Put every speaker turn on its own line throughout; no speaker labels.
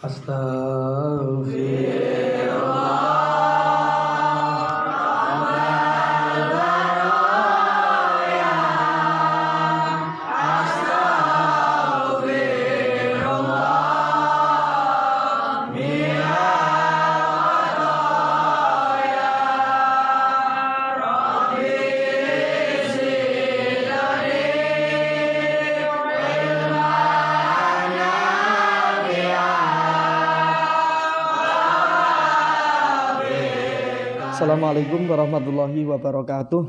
Astaghfirullah. Assalamualaikum warahmatullahi wabarakatuh.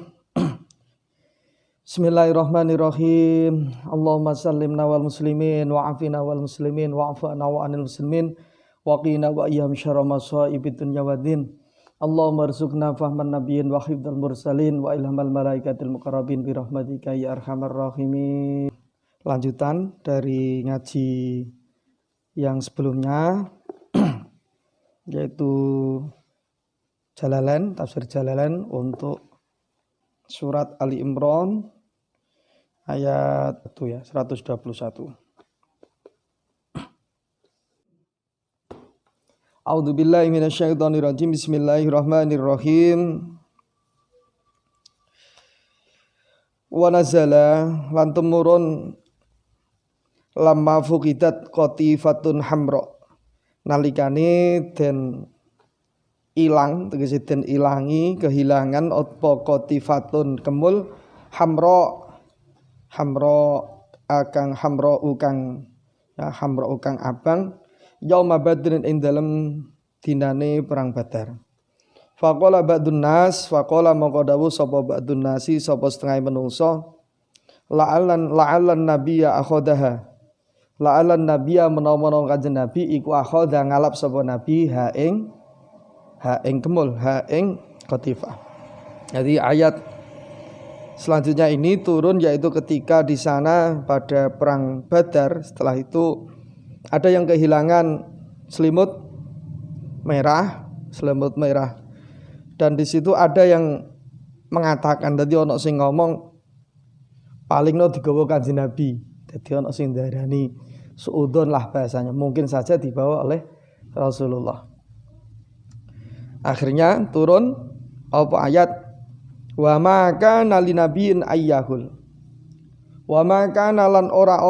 Bismillahirrahmanirrahim. Allahumma sallimna wal muslimin wa afina wal muslimin wa afana wa anil muslimin wa qina wa iyam syarra masaibid dunya waddin. Allahumma rzuqna fahman nabiyyin wa hifdzal mursalin wa ilhamal malaikatil muqarrabin bi rahmatika ya arhamar rahimin. Lanjutan dari ngaji yang sebelumnya yaitu Jalalain, tafsir Jalalain untuk surat Ali Imran ayat 121. A'udzubillahi minasyaitonirrajim. Bismillahirrahmanirrahim. Wa nazala lan tumurun lamma fuqidat qatifatun hamra nalikane den ilang, tegese den ilangi, kehilangan apa qatifatun kemul hamra akang hamra ukang abang yauma badrin ing dalem dinane perang Badar. Faqala ba'dun nas mongko dawuh sapa ba'dun nasi sapa setengah menungso la'allan nabiyya akhadaha la'allan nabiyya menawa kanjeng nabi iku akhadha ngalap sapa nabi ha ing kemul, ha ing qatifah. Jadi ayat selanjutnya ini turun yaitu ketika di sana pada perang Badar. Setelah itu ada yang kehilangan selimut merah, dan di situ ada yang mengatakan, tadi ono sing ngomong paling no digawa kanjeng Nabi. Jadi ono sing darani suudon lah bahasanya, mungkin saja dibawa oleh Rasulullah. Akhirnya turun apa ayat wa ma kana linabiyyin ayyahul wa ma kana lan ora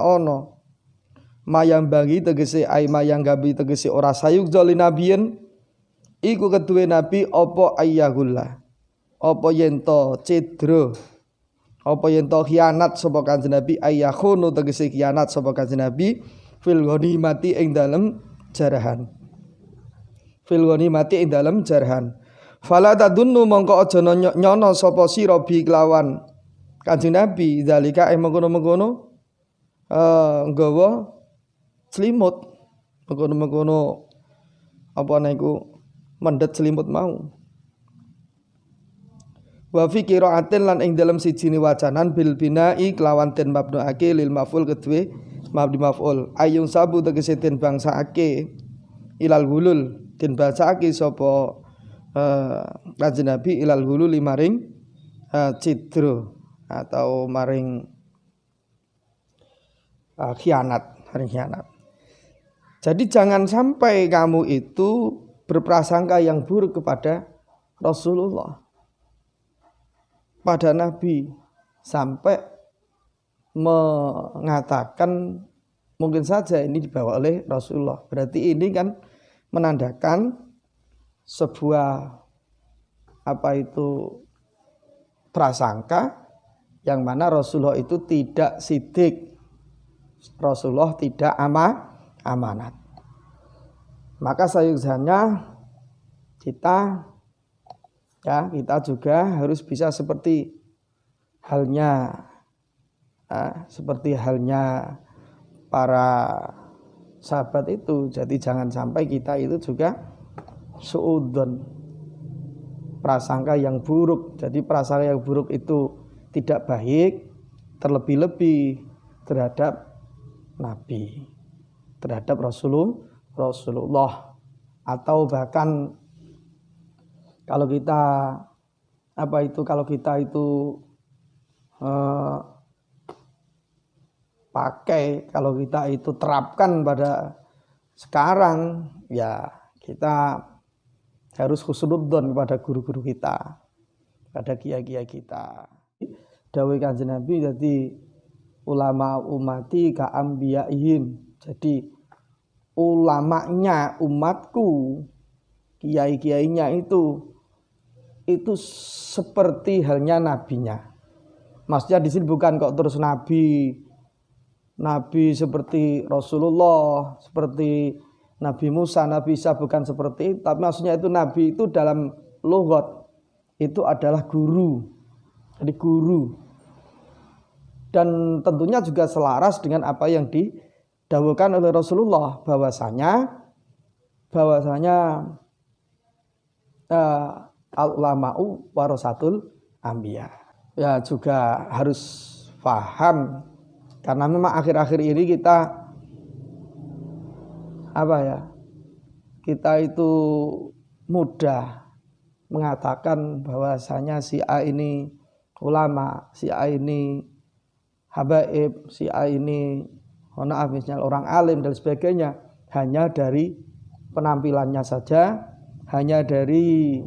ono mayang bagi tegese ay mayang gabi tegese ora sayuk joli nabiyin iku keduwe nabi apa ayyahullah apa yento cidro apa yento khianat sapa kanjeng nabi ayyakhunu tegese khianat sapa kanjeng nabi fil ghanimati ing dalem jarahan ing dalem jarhan. Fala tadunnu mongko aja nyono sapa sira bi kelawan Kanjeng Nabi zalika mengkono-mengkono nggawa selimut. Mengkono-mengkono apa niku mendhet selimut mau. Wa fi qira'atin lan ing dalem sijine wacanan bil bina'i kelawan den mabnuake lil maf'ul kedue mabni maf'ul ayung sabu tegese den bangsaake ilal hulul den bacaake sapa kanjeng Nabi ilal hulul maring cidro atau maring khianat. Jadi jangan sampai kamu itu berprasangka yang buruk kepada Rasulullah, pada Nabi, sampai mengatakan mungkin saja ini dibawa oleh Rasulullah. Berarti ini kan menandakan sebuah prasangka yang mana Rasulullah itu tidak sidik, Rasulullah tidak amanat. Maka sayudzanya kita juga harus bisa seperti halnya para sahabat itu. Jadi jangan sampai kita itu juga suudzon, prasangka yang buruk. Jadi prasangka yang buruk itu tidak baik, terlebih-lebih terhadap Nabi, terhadap Rasulullah, atau bahkan kalau kita pakai, kalau kita itu terapkan pada sekarang, ya kita harus husnudzon kepada guru-guru kita, pada kiai-kiai kita. Dawuh Kanjeng Nabi, jadi ulama umati ka ambiyaihim. Jadi ulamanya umatku, kiai-kiainya itu seperti halnya nabinya. Maksudnya di sini bukan kok terus nabi seperti Rasulullah, seperti Nabi Musa, Nabi Isa, bukan seperti itu. Tapi maksudnya itu nabi itu dalam lughat itu adalah guru. Jadi guru. Dan tentunya juga selaras dengan apa yang didhawuhkan oleh Rasulullah bahwasanya al-ulama'u warasatul anbiya. Ya juga harus paham, karena memang akhir-akhir ini kita itu mudah mengatakan bahwasanya si A ini ulama, si A ini habaib, si A ini misalnya orang alim dan sebagainya, hanya dari penampilannya saja, hanya dari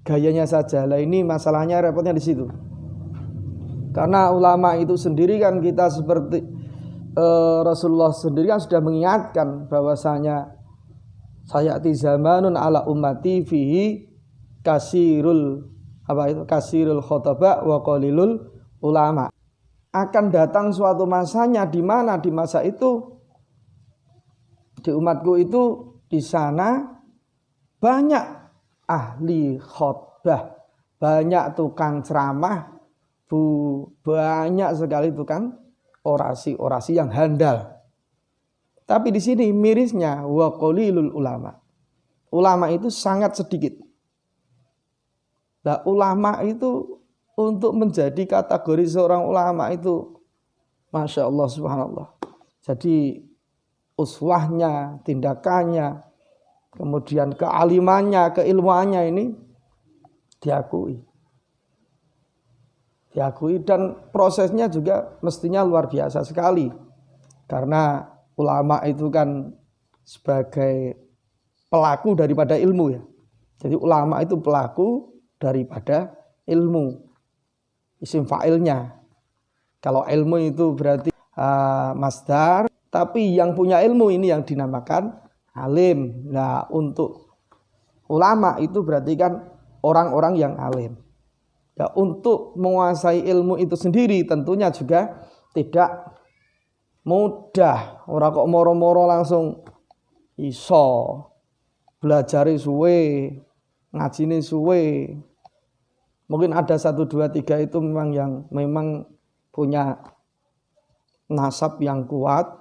gayanya saja. Lah ini masalahnya, repotnya di situ. Karena ulama itu sendiri kan kita seperti Rasulullah sendiri kan sudah mengingatkan bahwasanya sayati zamanun ala ummati fihi kasirul khotaba wa qalilul ulama. Akan datang suatu masanya di mana di masa itu di umatku itu di sana banyak ahli khotbah, banyak tukang ceramah, banyak sekali tukang orasi yang handal. Tapi di sini mirisnya wa qalilul ulama. Ulama itu sangat sedikit. Nah, ulama itu untuk menjadi kategori seorang ulama itu Masya Allah subhanallah. Jadi uswahnya, tindakannya, kemudian kealimannya, keilmuannya ini diakui dan prosesnya juga mestinya luar biasa sekali, karena ulama itu kan sebagai pelaku daripada ilmu ya. Jadi ulama itu pelaku daripada ilmu, isim fa'ilnya. Kalau ilmu itu berarti masdar, tapi yang punya ilmu ini yang dinamakan alim. Nah, untuk ulama itu berarti kan orang-orang yang alim. Ya, untuk menguasai ilmu itu sendiri tentunya juga tidak mudah. Ora kok moro-moro langsung iso. Belajari suwe, ngajine suwe. Mungkin ada 1, 2, 3 itu memang punya nasab yang kuat,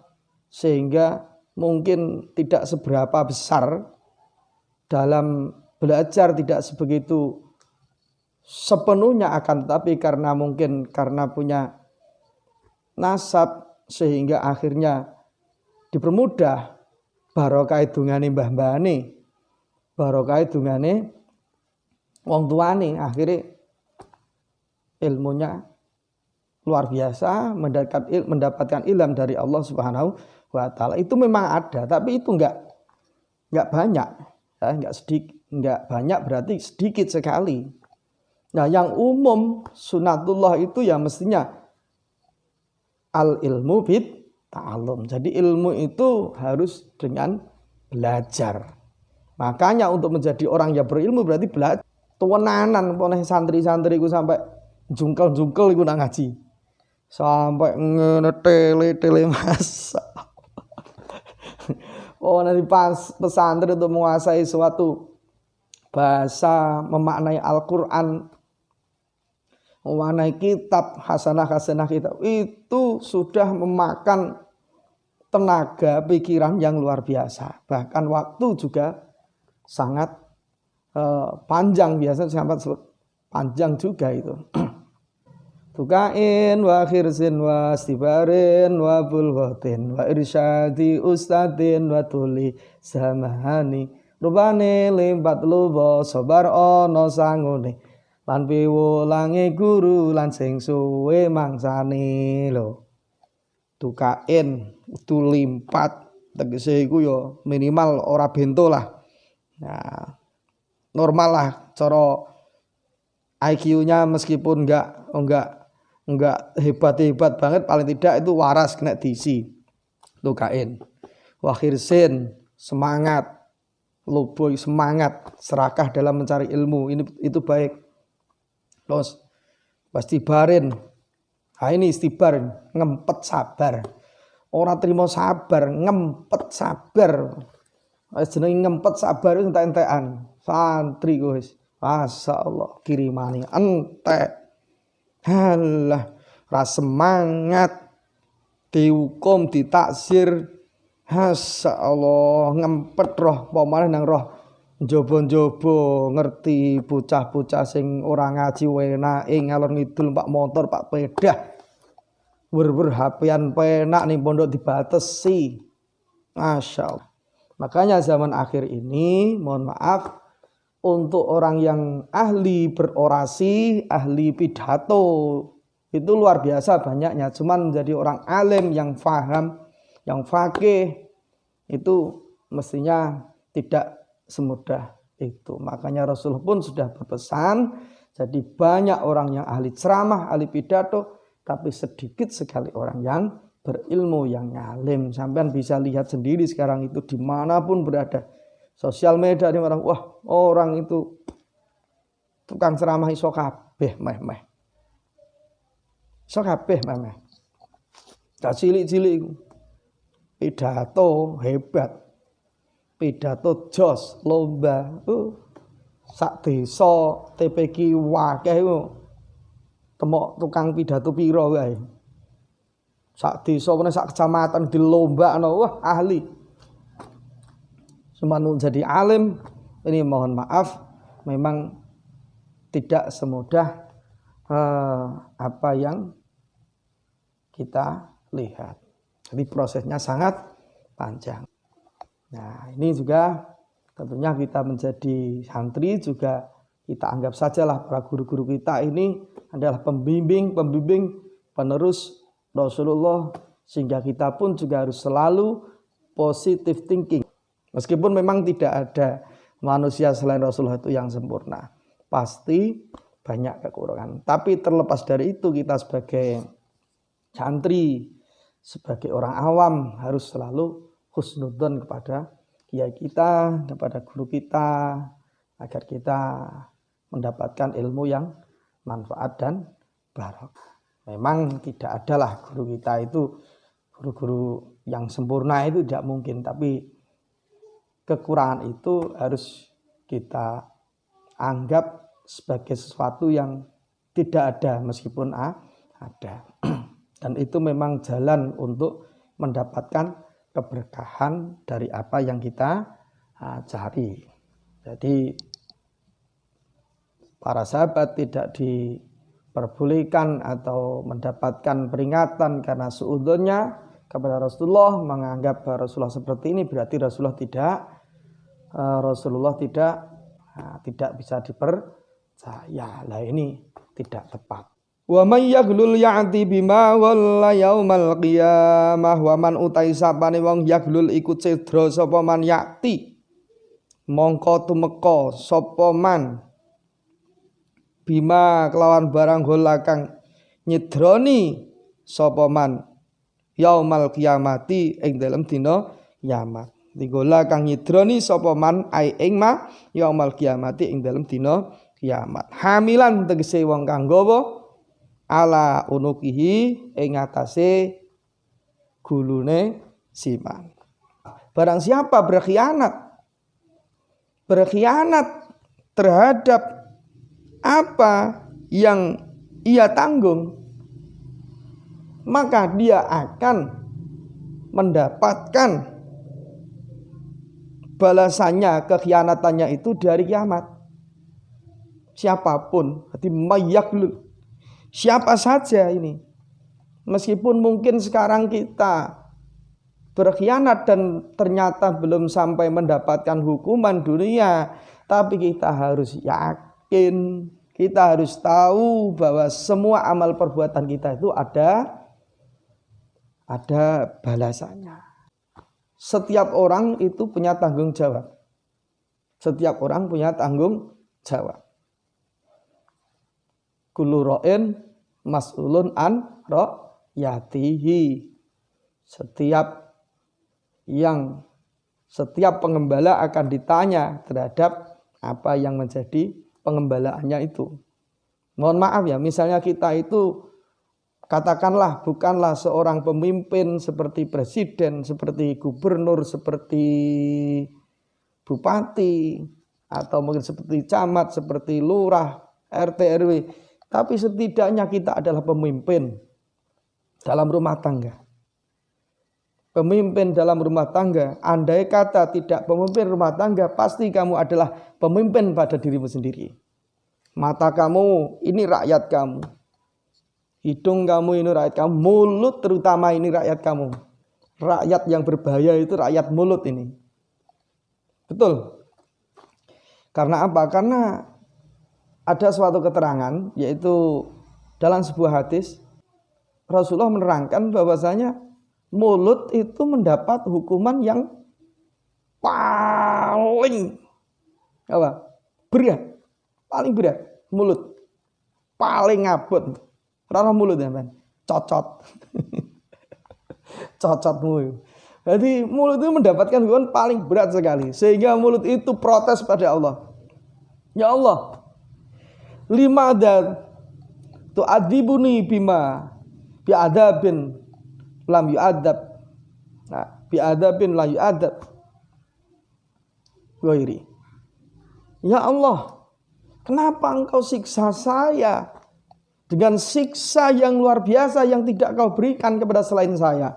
sehingga mungkin tidak seberapa besar dalam belajar, tidak sebegitu sepenuhnya, akan tetapi karena punya nasab sehingga akhirnya dipermudah, barokah dungane mbah-mbahane, barokah dungane wong tuane, akhirnya ilmunya luar biasa, mendapatkan ilham dari Allah Subhanahu wa taala. Itu memang ada, tapi itu enggak banyak, ya, enggak banyak berarti sedikit sekali. Nah, yang umum sunatullah itu ya mestinya al ilmu bit ta'allum. Jadi ilmu itu harus dengan belajar. Makanya untuk menjadi orang yang berilmu berarti belajar. Tewenanan poneh santri-santri ku sampai jungkel-jungkel iku nak ngaji. Sampai ngene tele mas. Oh, nanti pas pesantren untuk menguasai suatu bahasa, memaknai Al-Qur'an, memaknai kitab, hasanah kitab, itu sudah memakan tenaga pikiran yang luar biasa. Bahkan waktu juga sangat panjang, biasanya sampai panjang juga itu. Tukain wa khirsin wa stibarin wa bulghatin wa irsyadi ustadin wa tuli zamani rubane limpat lubo sobar ono sangune lan piwulange guru lan sing suwe mangsane lho. dukain, itu limpat, tegese iku ya minimal ora bento lah. Nah, normal lah cara IQ-nya meskipun enggak hebat-hebat banget, paling tidak itu waras kena diisi. Dukain. Wakhirsin, semangat, loboy semangat, serakah dalam mencari ilmu. Itu baik. Terus pasti barin. Nah, ini istibar, ngempet sabar. Orang terima sabar, ngempet sabar. Jenenge ngempet sabar itu entek-entekan. Santri guys. Masyaallah kirimane entek. Halah, ras semangat dihukum ditaksir. Masyaallah ngempet roh pamane nang roh njaba-njaba ngerti bocah-bocah sing ora ngaji enake ngalor ngidul Pak motor Pak pedah wer-wer HP-an penak ning pondok dibatesi. Masyaallah. Makanya zaman akhir ini mohon maaf untuk orang yang ahli berorasi, ahli pidato itu luar biasa banyaknya. Cuman menjadi orang alim yang faham, yang faqih itu mestinya tidak semudah itu. Makanya Rasul pun sudah berpesan, jadi banyak orang yang ahli ceramah, ahli pidato, tapi sedikit sekali orang yang berilmu, yang ngalim. Sampean bisa lihat sendiri sekarang itu dimanapun berada. Sosial media ini orang, wah orang itu tukang ceramah iso kabeh meh. Iso kabeh meh. Tak cilik-cilik pidato hebat. Pidato jos lomba. Sak desa TPQ wakeh temok tukang pidato piro wae. Sak desa sak kecamatan dilombakno, wah ahli. Cuman jadi alim ini mohon maaf memang tidak semudah apa yang kita lihat. Jadi prosesnya sangat panjang. Nah, ini juga tentunya kita menjadi santri juga kita anggap sajalah para guru-guru kita ini adalah pembimbing penerus Rasulullah, sehingga kita pun juga harus selalu positive thinking. Meskipun memang tidak ada manusia selain Rasulullah itu yang sempurna. Pasti banyak kekurangan. Tapi terlepas dari itu kita sebagai santri, sebagai orang awam harus selalu husnudzon kepada kiai kita, kepada guru kita, agar kita mendapatkan ilmu yang manfaat dan barokah. Memang tidak adalah guru kita itu guru-guru yang sempurna, itu tidak mungkin, tapi kekurangan itu harus kita anggap sebagai sesuatu yang tidak ada meskipun ada. Dan itu memang jalan untuk mendapatkan keberkahan dari apa yang kita cari. Jadi para sahabat tidak diperbolehkan atau mendapatkan peringatan karena suudzonnya kepada Rasulullah, menganggap Rasulullah seperti ini berarti Rasulullah tidak bisa dipercaya. Lah ini tidak tepat. Wa may yaglul ya'ti bima walla yaumal qiyamah wa man utai sapane wong yaglul iku cedra sapa man ya'ti mongko tumeka sapa man bima kelawan barang gola kang nyedrani sapa man yaumal qiyamati ing dalem dina kiamat. Digola kang nyedrani sapa man ai ing ma yaumal qiyamati ing dalem dina kiamat. Hamilan tegese wong kang gawa ala unukihi ing atase gulune siman. Barang siapa berkhianat terhadap apa yang ia tanggung, maka dia akan mendapatkan balasannya kekhianatannya itu dari kiamat. Siapapun, berarti mayaklul, siapa saja ini, meskipun mungkin sekarang kita berkhianat dan ternyata belum sampai mendapatkan hukuman dunia, tapi kita harus yakin, kita harus tahu bahwa semua amal perbuatan kita itu ada ada balasannya. Setiap orang itu punya tanggung jawab. Setiap orang punya tanggung jawab. Kullu ra'in mas'ulun an ra'yatihi. Setiap pengembala akan ditanya terhadap apa yang menjadi pengembalaannya itu. Mohon maaf ya, misalnya kita itu katakanlah bukanlah seorang pemimpin seperti presiden, seperti gubernur, seperti bupati, atau mungkin seperti camat, seperti lurah, RT, RW. Tapi setidaknya kita adalah pemimpin dalam rumah tangga. Pemimpin dalam rumah tangga, andai kata tidak pemimpin rumah tangga, pasti kamu adalah pemimpin pada dirimu sendiri. Mata kamu, ini rakyat kamu. Hidung kamu, ini rakyat kamu. Mulut terutama, ini rakyat kamu. Rakyat yang berbahaya itu rakyat mulut ini. Betul. Karena apa? Karena ada suatu keterangan, yaitu dalam sebuah hadis, Rasulullah menerangkan bahwasanya mulut itu mendapat hukuman yang paling berat, paling berat. Mulut paling ngabut, rara mulut ya man, cocot, cocotmu. Jadi mulut itu mendapatkan hukuman paling berat sekali, sehingga mulut itu protes pada Allah. Ya Allah, lima dan tu'adzibuni bima bi'adabin lam yu'adzab. Nah, bi'adabin lam yu'adzab ghairi. Ya Allah, kenapa engkau siksa saya dengan siksa yang luar biasa yang tidak kau berikan kepada selain saya?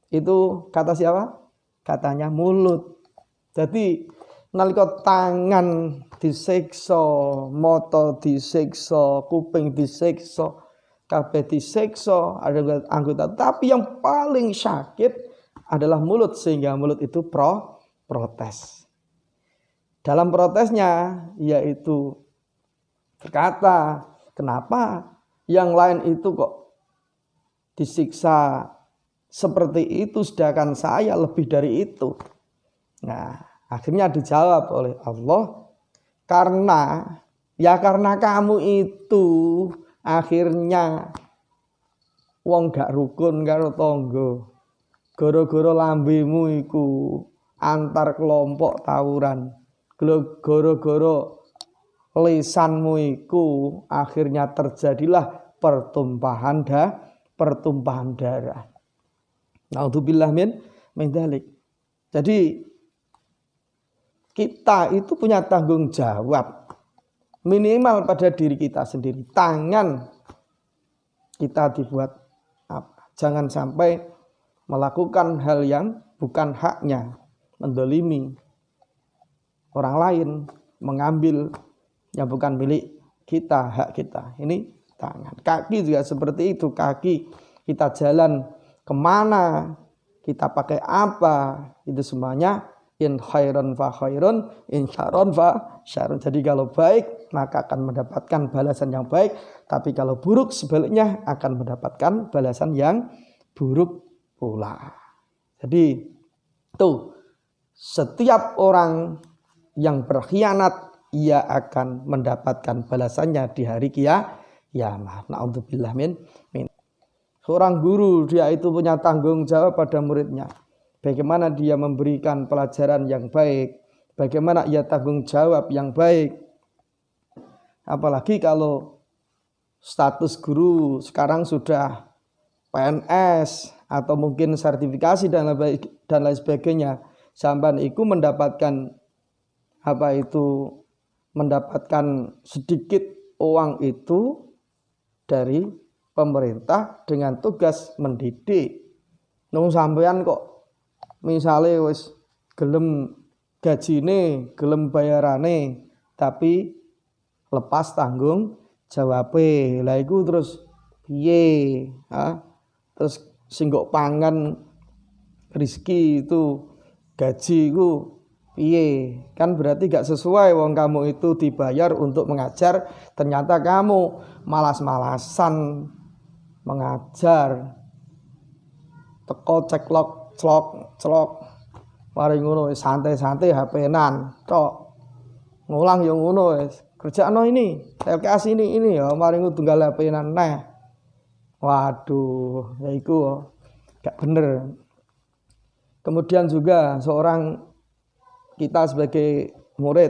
Itu kata siapa? Katanya mulut. Jadi nalika tangan disiksa, mata disiksa, kuping disiksa, kabeh disiksa, ada anggota. Tapi yang paling sakit adalah mulut, sehingga mulut itu protes. Dalam protesnya yaitu berkata, kenapa yang lain itu kok disiksa seperti itu sedangkan saya lebih dari itu? Nah, akhirnya dijawab oleh Allah, karena kamu itu akhirnya wong gak rukun karo tangga. Gara-gara lambemu iku antar kelompok tawuran. Gara-gara lisanmu iku akhirnya terjadilah pertumpahan darah. Naudzubillah min dzalik. Jadi kita itu punya tanggung jawab minimal pada diri kita sendiri. Tangan kita dibuat apa? Jangan sampai melakukan hal yang bukan haknya, mendolimi orang lain, mengambil yang bukan milik kita, hak kita. Ini tangan. Kaki juga seperti itu. Kaki kita jalan kemana, kita pakai apa, itu semuanya in khairan fa khairun, in syarron fa syarrun. Jadi kalau baik maka akan mendapatkan balasan yang baik, tapi kalau buruk sebaliknya akan mendapatkan balasan yang buruk pula. Jadi tuh, setiap orang yang berkhianat ia akan mendapatkan balasannya di hari kiamat. Na'udzubillah min. Seorang guru dia itu punya tanggung jawab pada muridnya. Bagaimana dia memberikan pelajaran yang baik, bagaimana ia tanggung jawab yang baik. Apalagi kalau status guru sekarang sudah PNS atau mungkin sertifikasi dan lain sebagainya. Sampai itu mendapatkan mendapatkan sedikit uang itu dari pemerintah dengan tugas mendidik. Nung sampean kok misale wis gelem gajine, gelem bayarane, tapi lepas tanggung jawabe. Lah iku terus piye? Terus sing kok pangan rezeki itu gaji iku piye? Kan berarti gak sesuai wong kamu itu dibayar untuk mengajar, ternyata kamu malas-malasan mengajar. teko ceklok celok mari ngono wis santai-santai HP-nan tok. Ngulang yo ngono wis. Kerjaano ini, LKS ini ya mari tunggal HP-nan neh. Waduh, ya iku gak bener. Kemudian juga seorang kita sebagai murid,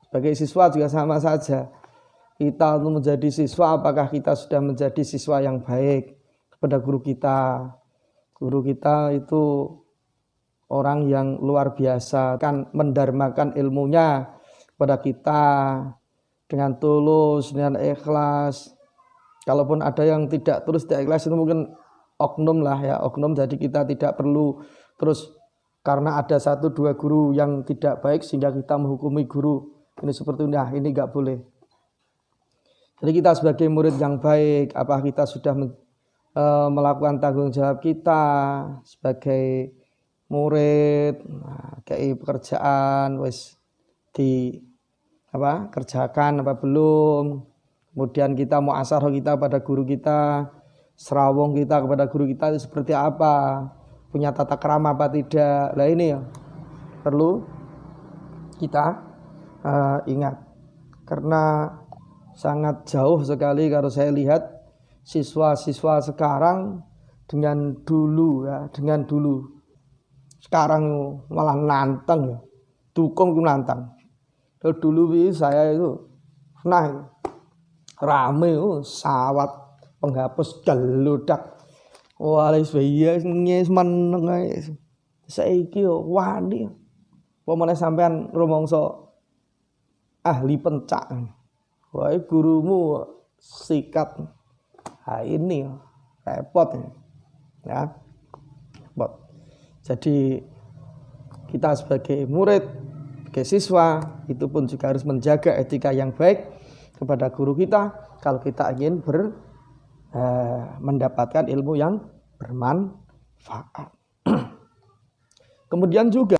sebagai siswa juga sama saja. Kita untuk menjadi siswa, apakah kita sudah menjadi siswa yang baik kepada guru kita? Guru kita itu orang yang luar biasa, kan mendarmakan ilmunya kepada kita dengan tulus, dengan ikhlas. Kalaupun ada yang tidak tulus, tidak ikhlas itu mungkin oknum lah ya, oknum. Jadi kita tidak perlu terus karena ada 1-2 guru yang tidak baik sehingga kita menghukumi guru ini seperti ini. Nah, ini enggak boleh. Jadi kita sebagai murid yang baik, apa kita sudah melakukan tanggung jawab kita sebagai murid, kayak pekerjaan wis kerjakan apa belum. Kemudian kita mau asarho kita pada guru kita, serawong kita kepada guru kita itu seperti apa, punya tata krama apa tidak. Lah ini ya perlu kita ingat, karena sangat jauh sekali kalau saya lihat siswa-siswa sekarang dengan dulu ya, dengan dulu. Sekarang malah nantang ya, dukung itu nantang. Kalau dulu saya itu rame sawat penghapus geludak. Wah, wis iya meneng ae. Saiki yo wani. Pemene sampean rumangsa ahli pencak. Wah, gurumu sikat. Nah, ini repot ya. Repot. Jadi kita sebagai murid, sebagai siswa itu pun juga harus menjaga etika yang baik kepada guru kita kalau kita ingin mendapatkan ilmu yang bermanfaat. Kemudian juga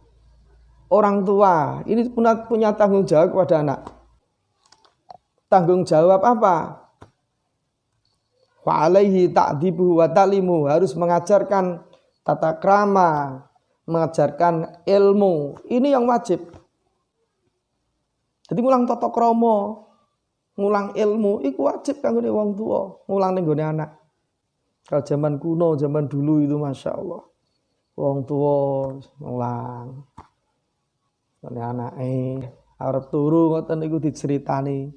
orang tua ini punya tanggung jawab kepada anak. Tanggung jawab apa? Wa alaihi ta'dibu wa ta'limu, harus mengajarkan tata krama, mengajarkan ilmu. Ini yang wajib. Jadi ngulang tata krama, ngulang ilmu iku wajib kanggone wong tua, ngulang ning gone anak. Kalau zaman kuno, zaman dulu itu Masya Allah, wong tua ngulang gone anake arep turu ngoten niku diceritani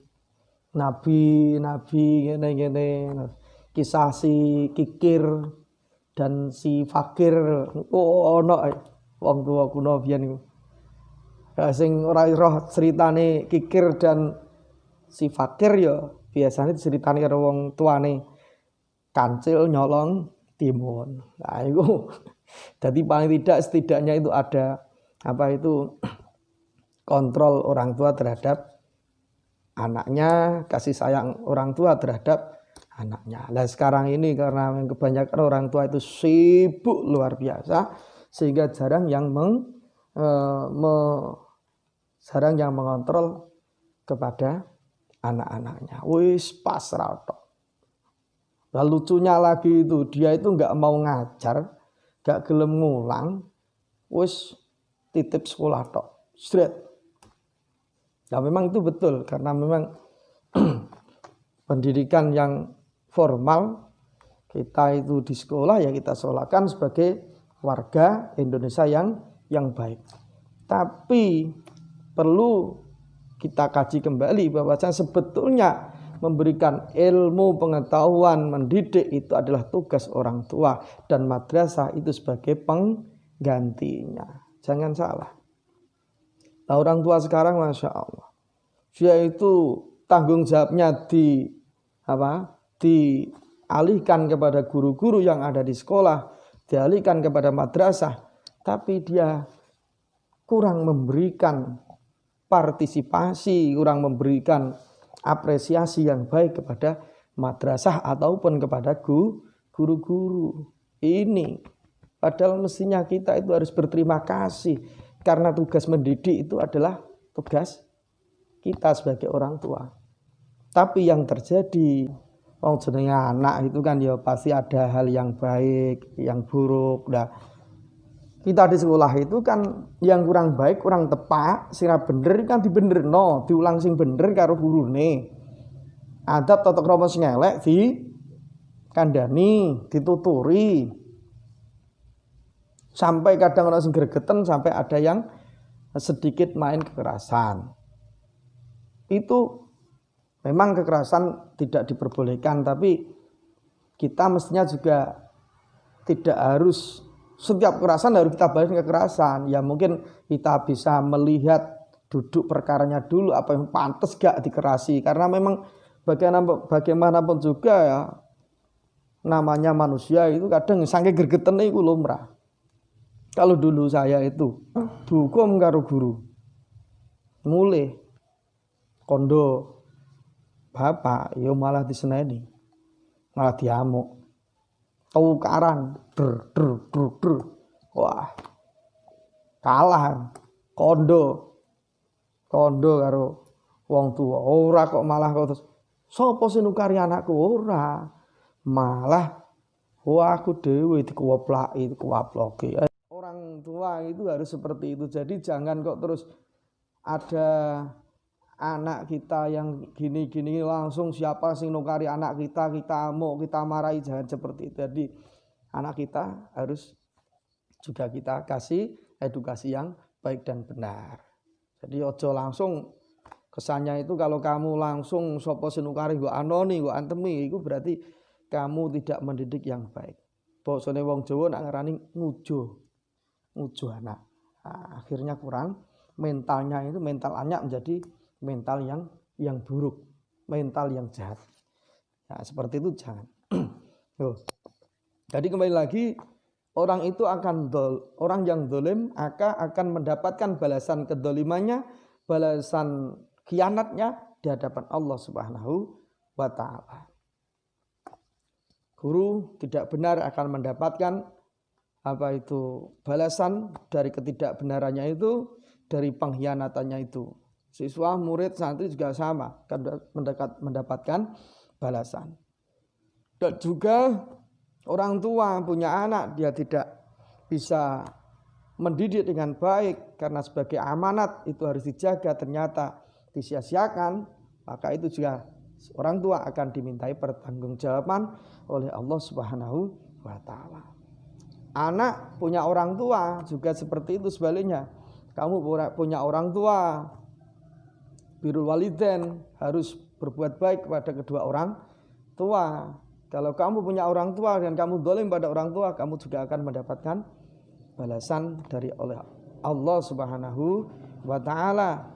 nabi ngene-ngene, kisah si Kikir dan si Fakir. Ono wong tua kuno biyen niku. Sing ora roh ceritane Kikir dan si Fakir ya biasanya diceritani karo wong tuane kancil nyolong timun. Nah itu jadi paling tidak setidaknya itu ada kontrol orang tua terhadap anaknya, kasih sayang orang tua terhadap anaknya. Nah sekarang ini karena kebanyakan orang tua itu sibuk luar biasa sehingga jarang yang mengontrol kepada anak-anaknya. Wis pasrah tok. Lalu lucunya lagi itu dia itu nggak mau ngajar, nggak gelem ngulang, wis titip sekolah tok. Straight. Nah memang itu betul karena memang pendidikan yang formal kita itu di sekolah ya kita sekolahkan sebagai warga Indonesia yang baik. Tapi perlu kita kaji kembali bahwa sebetulnya memberikan ilmu, pengetahuan, mendidik itu adalah tugas orang tua dan madrasah itu sebagai penggantinya. Jangan salah. Nah, orang tua sekarang Masya Allah, dia itu tanggung jawabnya dialihkan kepada guru-guru yang ada di sekolah, dialihkan kepada madrasah, tapi dia kurang memberikan partisipasi, kurang memberikan apresiasi yang baik kepada madrasah ataupun kepada guru-guru. Ini padahal mestinya kita itu harus berterima kasih karena tugas mendidik itu adalah tugas kita sebagai orang tua. Tapi yang terjadi Wong jenenge anak itu kan ya pasti ada hal yang baik, yang buruk. Nah, kita di sekolah itu kan yang kurang baik, kurang tepat, sira bener kan dibenerno, diulang sing bener karo gurune. Adab tata krama sing elek di kandhani, dituturi. Sampai kadang orang sing gregeten sampai ada yang sedikit main kekerasan. Itu memang kekerasan tidak diperbolehkan, tapi kita mestinya juga tidak harus setiap kekerasan harus kita balas kekerasan. Ya mungkin kita bisa melihat duduk perkaranya dulu, apa yang pantas gak dikerasi. Karena memang bagaimanapun juga ya, namanya manusia itu kadang saking gregetene iku lumrah. Kalau dulu saya itu hukum karo guru, mulai kondo bapak yo malah diseneni, malah diamuk, tukaran, wah kalah kondo karo wong tua, ora kok malah kok terus sapa sing nukari anakku, ora malah wah aku dhewe dikuwaploki. Orang tua itu harus seperti itu. Jadi jangan kok terus ada anak kita yang gini-gini langsung siapa sing nukari anak kita amuk, kita marahi, jangan seperti itu. Jadi anak kita harus juga kita kasih edukasi yang baik dan benar. Jadi ojo langsung kesannya itu kalau kamu langsung sapa sing nukari nggo anoni, nggo antemi, itu berarti kamu tidak mendidik yang baik. Bosone wong Jawa nak ngarani ngujo anak. Nah, akhirnya kurang mentalnya itu mental anak menjadi mental yang buruk, mental yang jahat. Nah, seperti itu jangan. Jadi kembali lagi orang itu orang yang dolim akan mendapatkan balasan kedolimannya, balasan khianatnya di hadapan Allah Subhanahu wa Ta'ala. Guru tidak benar akan mendapatkan balasan dari ketidakbenarannya itu, dari pengkhianatannya itu. Siswa, murid, santri juga sama akan mendapatkan balasan. Dan juga orang tua punya anak, dia tidak bisa mendidik dengan baik karena sebagai amanat itu harus dijaga, ternyata disia-siakan, maka itu juga orang tua akan dimintai pertanggungjawaban oleh Allah Subhanahu wa Ta'ala. Anak punya orang tua juga seperti itu sebaliknya. Kamu punya orang tua, birrul walidain, harus berbuat baik kepada kedua orang tua. Kalau kamu punya orang tua dan kamu zalim pada orang tua, kamu juga akan mendapatkan balasan dari oleh Allah Subhanahu wa Ta'ala.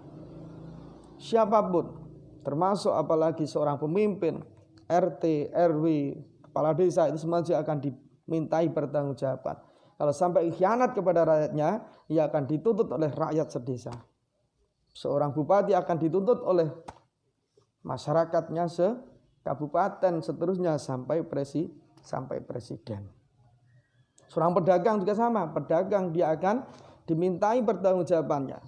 Siapapun, termasuk apalagi seorang pemimpin, RT, RW, kepala desa, itu semua juga akan dimintai pertanggungjawaban. Kalau sampai khianat kepada rakyatnya, ia akan dituntut oleh rakyat sedesa. Seorang bupati akan dituntut oleh masyarakatnya kabupaten, seterusnya sampai presiden. Seorang pedagang juga sama, pedagang dia akan dimintai pertanggungjawabannya.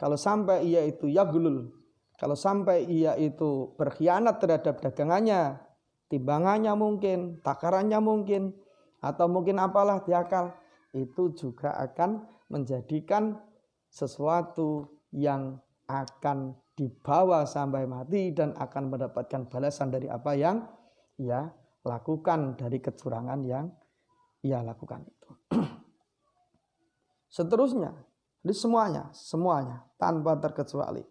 Kalau sampai ia itu yaghlul, kalau sampai ia itu berkhianat terhadap dagangannya, timbangannya mungkin, takarannya mungkin, atau mungkin apalah diakal, itu juga akan menjadikan sesuatu yang akan dibawa sampai mati dan akan mendapatkan balasan dari apa yang ia lakukan, dari kecurangan yang ia lakukan itu. Seterusnya, di semuanya tanpa terkecuali.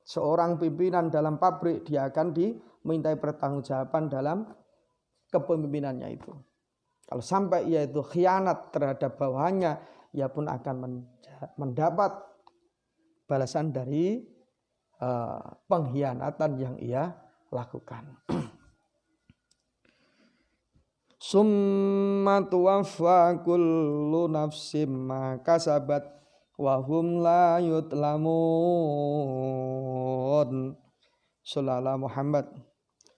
Seorang pimpinan dalam pabrik dia akan dimintai pertanggungjawaban dalam kepemimpinannya itu. Kalau sampai ia itu khianat terhadap bawahannya, ia pun akan mendapat balasan dari pengkhianatan yang ia lakukan. Summa tuwaffa kullu nafsim ma kasabat wa hum la yutlamun. Sallallahu Muhammad.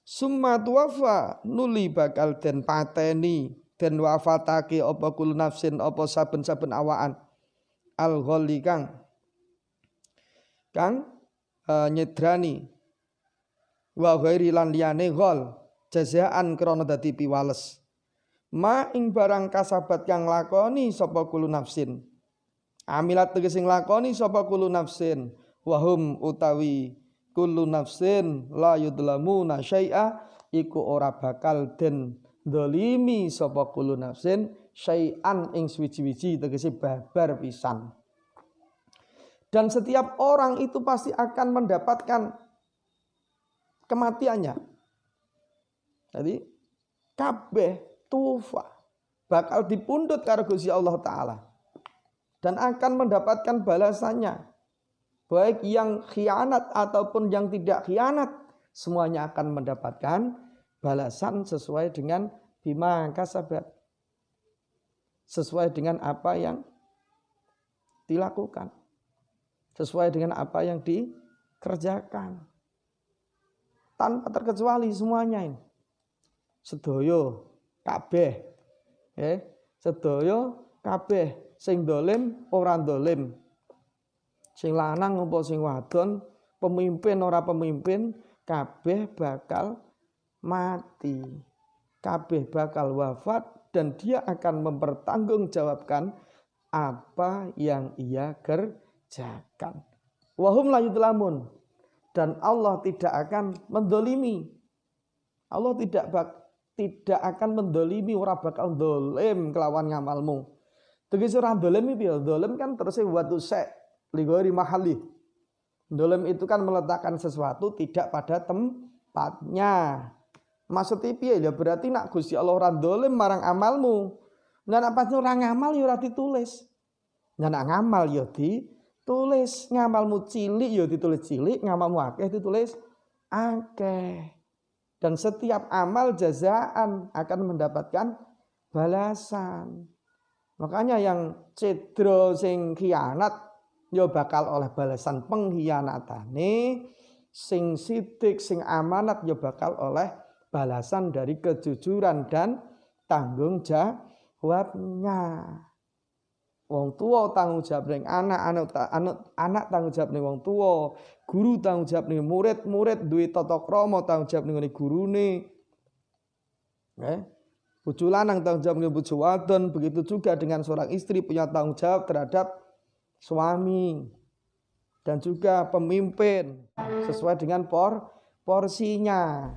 Summa tuwaffa nuli bakal den pateni den wafatake apa kullu nafsin apa saben-saben awaan al-ghali kang nyedrani wa ghairi lan liyane ghol jazaan krana dadi piwales. Ma ing barang kasabat kang lakoni sapa kulo nafsin. Amilat tegese nglakoni sapa kulo nafsin, wahum utawi kulo nafsin la yudlamuna syai'a iku ora bakal den dolimi sapa kulo nafsin syai'an ing suwi-wiji tegese babar pisan. Dan setiap orang itu pasti akan mendapatkan kematiannya. Jadi kabeh tufa bakal dipundhut karo Gusti Allah Ta'ala dan akan mendapatkan balasannya, baik yang khianat ataupun yang tidak khianat, semuanya akan mendapatkan balasan sesuai dengan bima kasabat, sesuai dengan apa yang dilakukan, sesuai dengan apa yang dikerjakan, tanpa terkecuali semuanya ini. Sedoyo kabeh, sedoyo kabeh, sing dolim ora dolim, sing lanang apa sing wadon, pemimpin ora pemimpin, kabeh bakal mati, kabeh bakal wafat dan dia akan mempertanggungjawabkan apa yang ia kerjakan. Wahum la yudlamun, dan Allah tidak akan mendolimi. Allah tidak akan mendolimi, ora bakal dolim kelawan ngamalmu. Tegese ora dolim iki ya, dolim kan terus watu sek ligori mahali. Dolim itu kan meletakkan sesuatu tidak pada tempatnya. Maksudnya piye ya, berarti nak Gusti Allah ora dolim marang amalmu. Nah nek pas ora ngamal ya ora ditulis. Nah nak ngamal ya ditulis, ngamalmu cilik ya ditulis cilik, ngamalmu akeh ditulis akeh. Dan setiap amal jazaan akan mendapatkan balasan. Makanya yang cedro sing khianat ya bakal oleh balasan pengkhianatane, sing sidik sing amanat ya bakal oleh balasan dari kejujuran dan tanggung jawabnya. Wong tua tanggung jawab ning anak tanggung jawab ning wong tua, guru tanggung jawab ning murid duwe tata krama tanggung jawab ning gurune. Bojo lanang tanggung jawab ning bojo wadon, begitu juga dengan seorang istri punya tanggung jawab terhadap suami dan juga pemimpin sesuai dengan porsinya.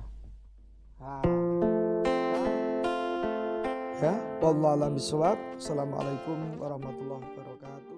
Ya, wallahu a'lam bishawab. Assalamualaikum warahmatullahi wabarakatuh.